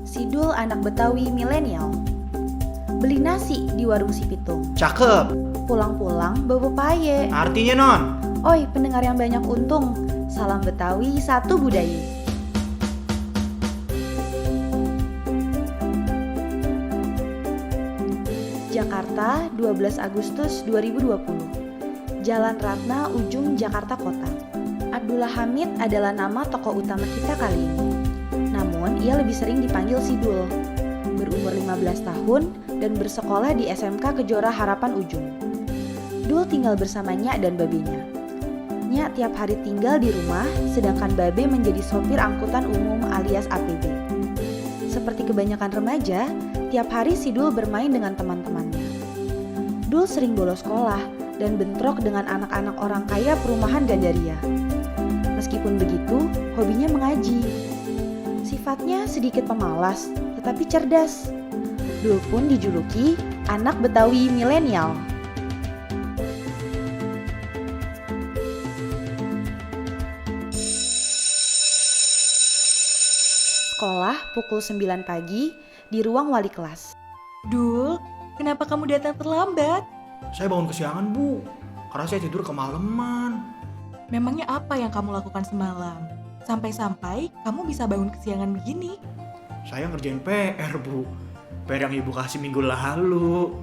Sidul anak Betawi milenial. Beli nasi di warung si Pitung. Cakep. Pulang-pulang bawa paye. Artinya non? Oi, pendengar yang banyak untung. Salam Betawi, satu budaya. Jakarta, 12 Agustus 2020. Jalan Ratna, Ujung Jakarta Kota. Abdullah Hamid adalah nama tokoh utama kita kali ini. Namun, ia lebih sering dipanggil Sidul. Berumur 15 tahun dan bersekolah di SMK Kejora Harapan Ujung. Dul tinggal bersama Nyak dan babenya. Nyak tiap hari tinggal di rumah, sedangkan babe menjadi sopir angkutan umum alias APB. Seperti kebanyakan remaja, tiap hari Sidul bermain dengan teman-temannya. Dul sering bolos sekolah dan bentrok dengan anak-anak orang kaya perumahan Gandaria. Meskipun begitu, hobinya mengaji. Sifatnya sedikit pemalas, tetapi cerdas. Dul pun dijuluki anak Betawi milenial. Sekolah pukul 9 pagi di ruang wali kelas. Dul, kenapa kamu datang terlambat? Saya bangun kesiangan, Bu. Karena saya tidur kemalaman. Memangnya apa yang kamu lakukan semalam? Sampai-sampai kamu bisa bangun kesiangan begini? Saya ngerjain PR, Bu. PR yang Ibu kasih minggu lalu.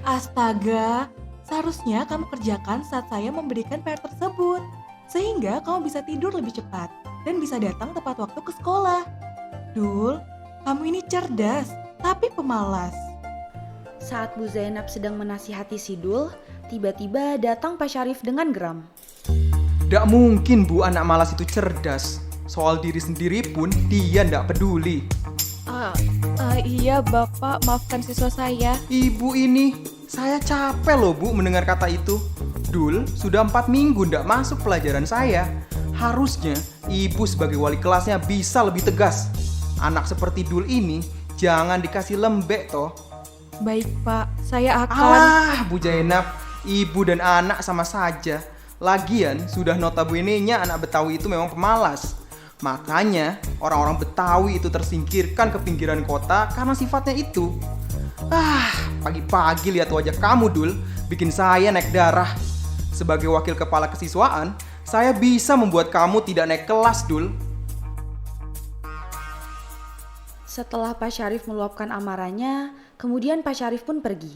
Astaga, seharusnya kamu kerjakan saat saya memberikan PR tersebut. Sehingga kamu bisa tidur lebih cepat dan bisa datang tepat waktu ke sekolah. Dul, kamu ini cerdas, tapi pemalas. Saat Bu Zainab sedang menasihati Sidul, tiba-tiba datang Pak Syarif dengan geram. Nggak mungkin Bu anak malas itu cerdas. Soal diri sendiri pun dia nggak peduli. Iya Bapak, maafkan siswa saya. Ibu ini, saya capek loh Bu mendengar kata itu. Dul, sudah 4 minggu nggak masuk pelajaran saya. Harusnya ibu sebagai wali kelasnya bisa lebih tegas. Anak seperti Dul ini jangan dikasih lembek toh. Baik Pak, saya akan... Alah, Bu Zainab, ibu dan anak sama saja. Lagian, sudah notabene-nya anak Betawi itu memang pemalas. Makanya, orang-orang Betawi itu tersingkirkan ke pinggiran kota karena sifatnya itu. Pagi-pagi lihat wajah kamu, Dul, bikin saya naik darah. Sebagai wakil kepala kesiswaan, saya bisa membuat kamu tidak naik kelas, Dul. Setelah Pak Syarif meluapkan amarahnya, kemudian Pak Syarif pun pergi.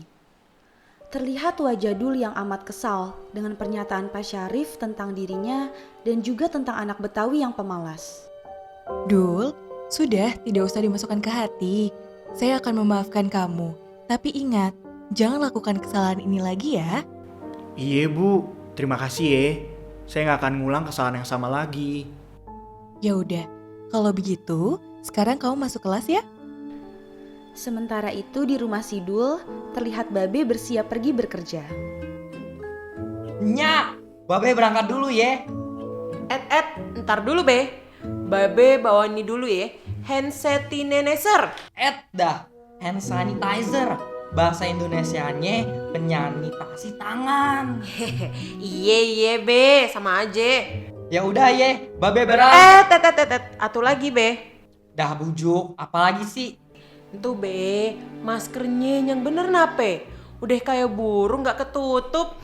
Terlihat wajah Dul yang amat kesal dengan pernyataan Pak Syarif tentang dirinya dan juga tentang anak Betawi yang pemalas. Dul, sudah tidak usah dimasukkan ke hati. Saya akan memaafkan kamu. Tapi ingat, jangan lakukan kesalahan ini lagi ya. Iya, Bu. Terima kasih ya. Saya nggak akan ngulang kesalahan yang sama lagi. Ya udah, kalau begitu, sekarang kamu masuk kelas ya. Sementara itu di rumah Sidul, terlihat Babe bersiap pergi bekerja. Nyak, Babe berangkat dulu ya. Ntar dulu be. Babe bawa ini dulu ya. Hand sanitizer. Dah, hand sanitizer. Bahasa Indonesianya penyanitasi tangan. Iya be, sama aja. Ya udah ya, Babe berangkat. Atuh lagi be. Dah bujuk, apalagi sih? Tuh be, maskernya yang bener nape? Udah kayak burung gak ketutup.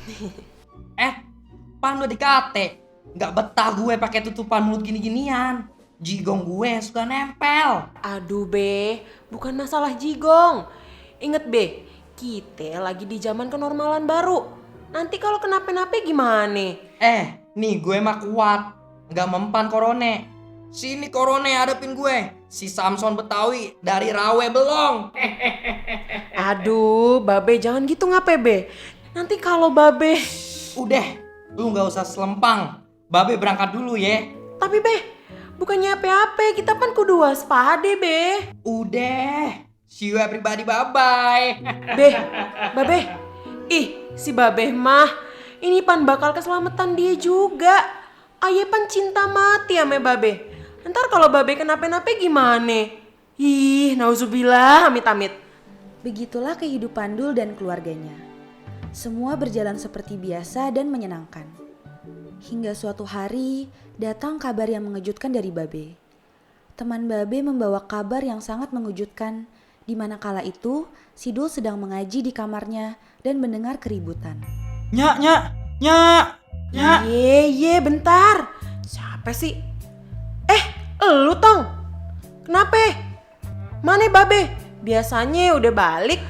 Pan lo dikate. Nggak betah gue pakai tutupan mulut gini-ginian. Jigong gue suka nempel. Aduh be, bukan masalah jigong. Ingat be, kita lagi di zaman kenormalan baru. Nanti kalau kenapa-napa gimana? Nih gue mah kuat. Nggak mempan korone. Sini korone hadapin gue. Si Samson Betawi dari Rawe Belong. Aduh, babe jangan gitu ngape be. Nanti kalau babe... Udah, lu nggak usah selempang. Babe berangkat dulu ya. Tapi be, bukannya apa-apa, kita kan kudu waspada be. Udah, see you everybody, bye-bye. Be, babe. Ih, si babe mah. Ini pan bakal keselamatan dia juga. Aye pan cinta mati ame babe. Ntar kalau babe kenapa-napa gimana? Ih, nauzubillah, amit-amit. Begitulah kehidupan Dul dan keluarganya. Semua berjalan seperti biasa dan menyenangkan. Hingga suatu hari datang kabar yang mengejutkan dari Babe. Teman Babe membawa kabar yang sangat mengejutkan, di mana kala itu si Dul sedang mengaji di kamarnya dan mendengar keributan. Nyak. Ye, bentar. Siapa sih? Elu Tong. Kenapa? Mana Babe? Biasanya udah balik.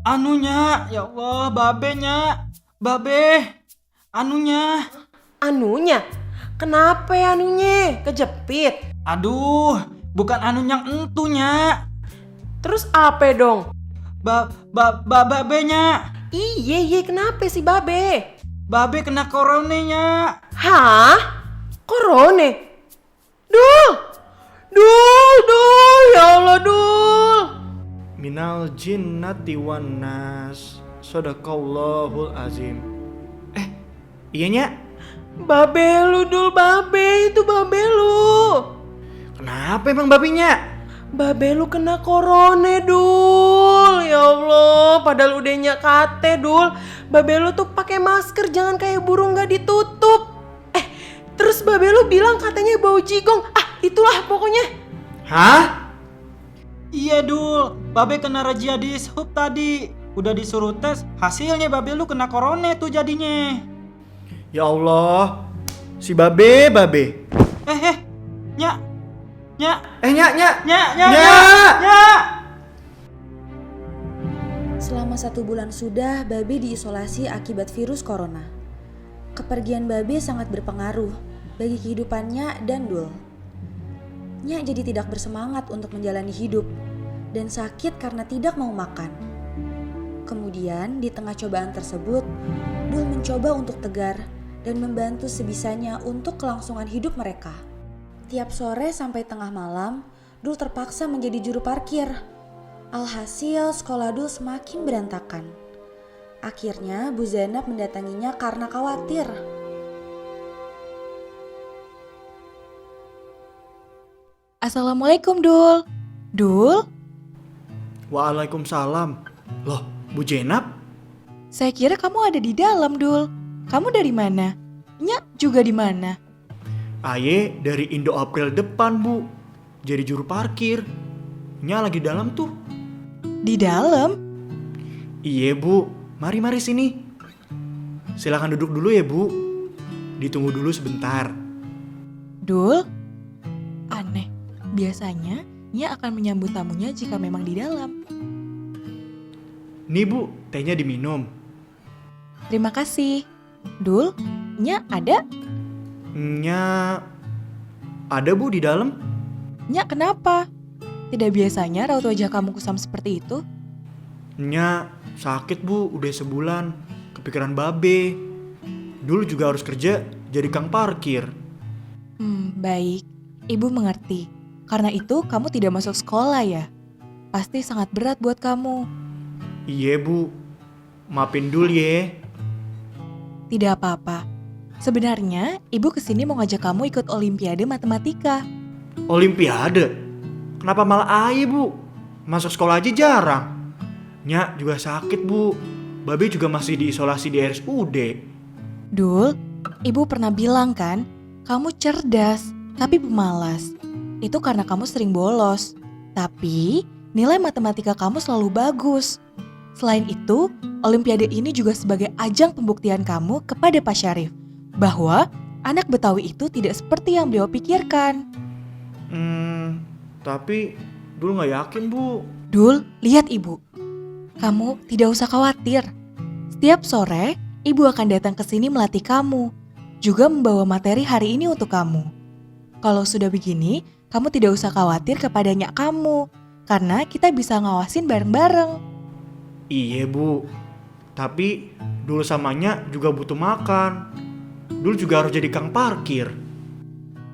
Anunya, ya Allah, babenya. Babe, anunya. Anunya? Kenapa anunya? Kejepit. Aduh, bukan anu yang entunya. Terus apa dong? Babenya. Iya, kenapa sih Babe? Babe kena koronenya. Hah? Korone? Dul, ya Allah Dul. Minal jinnati wan nas. Sadaqallahul azim. Iya Nyak? Babe lu Dul, Babe, itu Babe lu. Kenapa emang babinya? Babe lu kena korone Dul. Ya Allah, padahal udah nyakate Dul. Babe lu tuh pakai masker, jangan kayak burung gak ditutup. Terus Babe lu bilang katanya bau jigong. Itulah pokoknya. Hah? Iya Dul, Babe kena razia di Dishub tadi. Udah disuruh tes, hasilnya Babe lu kena corona tuh jadinya. Ya Allah, si Babe. Nyak. Selama 1 bulan sudah, Babe diisolasi akibat virus corona. Kepergian Babe sangat berpengaruh bagi kehidupannya dan Dul. Nyak jadi tidak bersemangat untuk menjalani hidup dan sakit karena tidak mau makan. Kemudian di tengah cobaan tersebut, Dul mencoba untuk tegar dan membantu sebisanya untuk kelangsungan hidup mereka. Tiap sore sampai tengah malam, Dul terpaksa menjadi juru parkir. Alhasil sekolah Dul semakin berantakan. Akhirnya Bu Zainab mendatanginya karena khawatir. Assalamualaikum Dul. Dul, Waalaikumsalam. Loh, Bu Jenab? saya kira kamu ada di dalam Dul. Kamu dari mana? Nyak juga di mana? Aye dari Indo April depan Bu. Jadi juru parkir. Nya lagi dalam tuh. Di dalam? Iya Bu, mari sini. Silakan duduk dulu ya Bu. Ditunggu dulu sebentar. Dul, aneh. Biasanya Nyak akan menyambut tamunya jika memang di dalam. Nih Bu, tehnya diminum. Terima kasih. Dul, Nyak ada? Nya ada Bu di dalam. Nyak kenapa? Tidak biasanya raut wajah kamu kusam seperti itu? Nya sakit Bu, udah sebulan. Kepikiran Babe. Dulu juga harus kerja jadi kang parkir. Baik. Ibu mengerti. Karena itu kamu tidak masuk sekolah ya? Pasti sangat berat buat kamu. Iya Bu, maafin dulu ya. Tidak apa-apa. Sebenarnya ibu kesini mau ngajak kamu ikut olimpiade matematika. Olimpiade? Kenapa malah Aye Bu? Masuk sekolah aja jarang. Nya juga sakit Bu. Babe juga masih diisolasi di RSUD. Dul, ibu pernah bilang kan, kamu cerdas tapi pemalas. Itu karena kamu sering bolos. Tapi nilai matematika kamu selalu bagus. Selain itu, olimpiade ini juga sebagai ajang pembuktian kamu kepada Pak Syarif bahwa anak Betawi itu tidak seperti yang beliau pikirkan. Tapi dulu gak yakin Bu. Dul, lihat ibu. Kamu tidak usah khawatir. Setiap sore, ibu akan datang ke sini melatih kamu. Juga membawa materi hari ini untuk kamu. Kalau sudah begini, kamu tidak usah khawatir kepada nyak kamu. Karena kita bisa ngawasin bareng-bareng. Iya Bu. Tapi dulu samanya juga butuh makan. Dulu juga harus jadi kang parkir.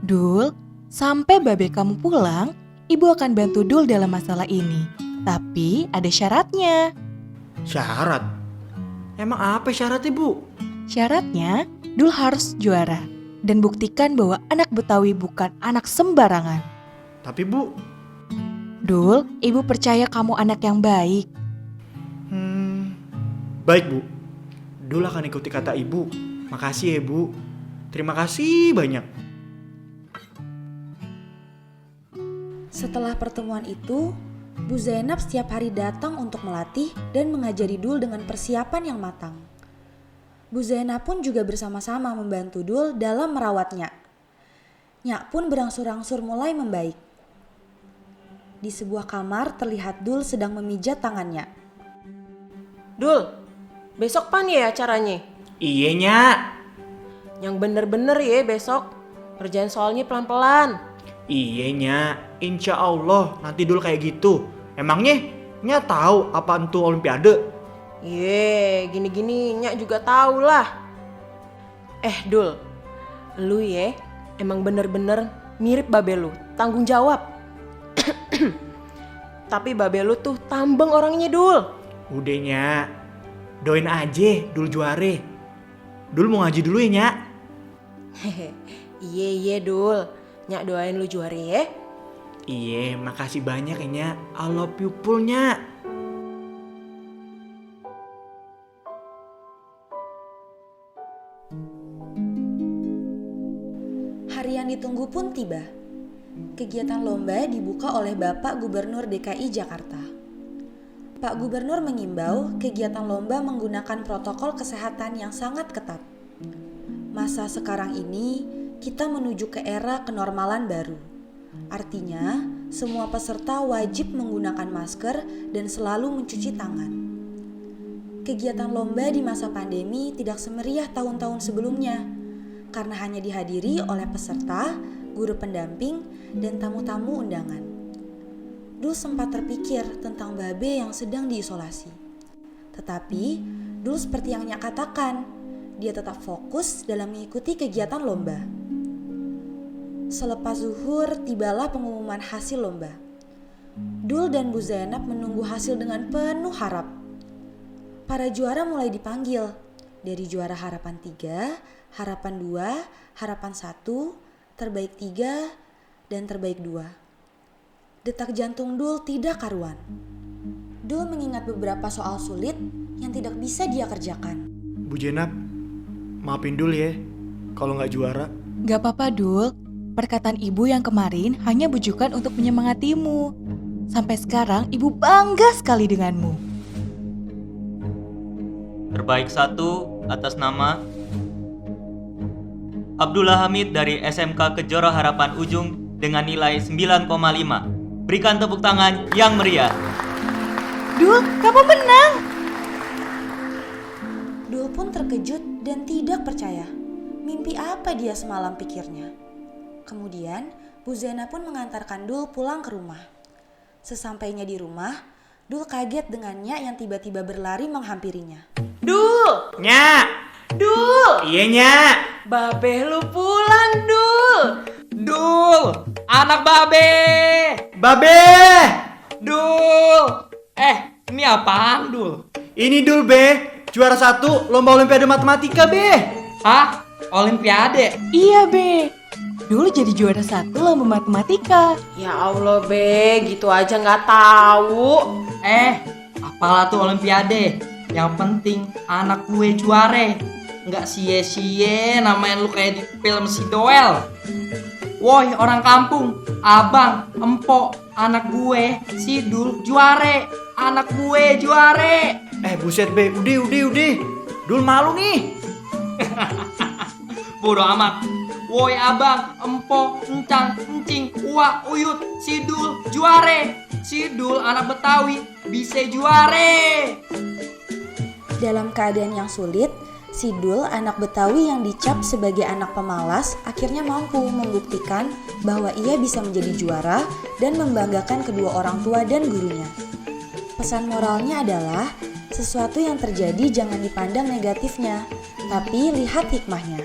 Dul, sampai babe kamu pulang, ibu akan bantu Dul dalam masalah ini. Tapi ada syaratnya. Syarat? Emang apa syaratnya Bu? Syaratnya, Dul harus juara. Dan buktikan bahwa anak Betawi bukan anak sembarangan. Tapi Bu... Dul, ibu percaya kamu anak yang baik. Baik Bu. Dul akan ikuti kata Ibu. Makasih ya Bu. Terima kasih banyak. Setelah pertemuan itu, Bu Zainab setiap hari datang untuk melatih dan mengajari Dul dengan persiapan yang matang. Bu Zainab pun juga bersama-sama membantu Dul dalam merawatnya. Nyak pun berangsur-angsur mulai membaik. Di sebuah kamar terlihat Dul sedang memijat tangannya. Dul, besok pan ya acaranya? Iya, Nyak. Yang bener-bener ya besok. Kerjain soalnya pelan-pelan. Iya, Nyak. Insya Allah nanti Dul kayak gitu. Emangnya Nyak tahu apa itu Olimpiade? Ye, gini-gini Nyak juga tahu lah. Dul, lu ya emang bener-bener mirip babe lu, tanggung jawab. Tapi babe lu tuh tambeng orangnya, Dul. Udah, Nyak. Doain aja Dul juare. Dul mau ngaji dulu ya, Nyak. Iya, Dul. Nyak doain lu juara ya. Iya, makasih banyak ya, Nyak. I love you full, Nyak. Hari yang ditunggu pun tiba. Kegiatan lomba dibuka oleh Bapak Gubernur DKI Jakarta. Pak Gubernur mengimbau kegiatan lomba menggunakan protokol kesehatan yang sangat ketat. Masa sekarang ini kita menuju ke era kenormalan baru. Artinya, semua peserta wajib menggunakan masker dan selalu mencuci tangan. Kegiatan lomba di masa pandemi tidak semeriah tahun-tahun sebelumnya, karena hanya dihadiri oleh peserta, guru pendamping, dan tamu-tamu undangan. Dul sempat terpikir tentang Babe yang sedang diisolasi. Tetapi, Dul seperti yang Nyak katakan, dia tetap fokus dalam mengikuti kegiatan lomba. Selepas zuhur, tibalah pengumuman hasil lomba. Dul dan Bu Zainab menunggu hasil dengan penuh harap. Para juara mulai dipanggil. Dari juara harapan 3, harapan 2, harapan 1, terbaik 3, dan terbaik 2. Detak jantung Dul tidak karuan. Dul mengingat beberapa soal sulit yang tidak bisa dia kerjakan. Bu Zainab, maafin Dul ya kalau nggak juara. Gak apa-apa, Dul. Perkataan ibu yang kemarin hanya bujukan untuk menyemangatimu. Sampai sekarang ibu bangga sekali denganmu. Terbaik 1 atas nama Abdullah Hamid dari SMK Kejora Harapan Ujung dengan nilai 9,5. Berikan tepuk tangan yang meriah. Dul, kamu menang. Dul pun terkejut dan tidak percaya. Mimpi apa dia semalam pikirnya. Kemudian, Bu Zainab pun mengantarkan Dul pulang ke rumah. Sesampainya di rumah, Dul kaget dengannya yang tiba-tiba berlari menghampirinya. Dul! Nyak! Dul! Iya, Nyak! Babe lu pulang, Dul! Dul, anak Babe. Babe! Dul. Ini apaan, Dul? Ini Dul, Be. Juara 1 lomba Olimpiade Matematika, Be. Hah? Olimpiade? Iya, Be. Dul jadi juara 1 lomba matematika. Ya Allah, Be, gitu aja nggak tahu. Apalah tuh Olimpiade. Yang penting anak gue juara. Nggak sie-sie namain lu kayak di film si Doel. Woi orang kampung, abang, empok, anak gue, si Dul juara. Anak gue juara. Buset, Be. Udah. Dul malu nih. Bodoh amat. Woi abang, empok, encang, encing, uak, uyut, si Dul juara. Si Dul anak Betawi bisa juara. Dalam keadaan yang sulit, si Dul anak Betawi yang dicap sebagai anak pemalas akhirnya mampu membuktikan bahwa ia bisa menjadi juara dan membanggakan kedua orang tua dan gurunya. Pesan moralnya adalah sesuatu yang terjadi jangan dipandang negatifnya, tapi lihat hikmahnya.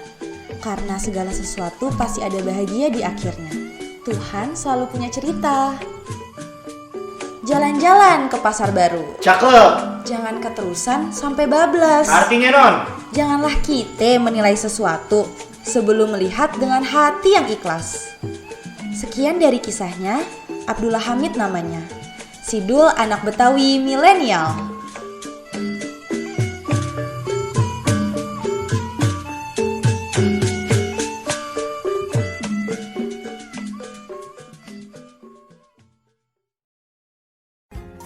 Karena segala sesuatu pasti ada bahagia di akhirnya. Tuhan selalu punya cerita. Jalan-jalan ke pasar baru. Cakep. Jangan keterusan sampai bablas. Artinya, Non? Janganlah kita menilai sesuatu sebelum melihat dengan hati yang ikhlas. Sekian dari kisahnya, Abdullah Hamid namanya. Si Dul anak Betawi milenial.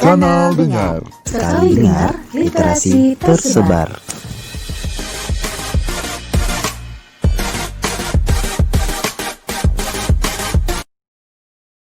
Kanal Dengar. Sekali dengar, literasi tersebar.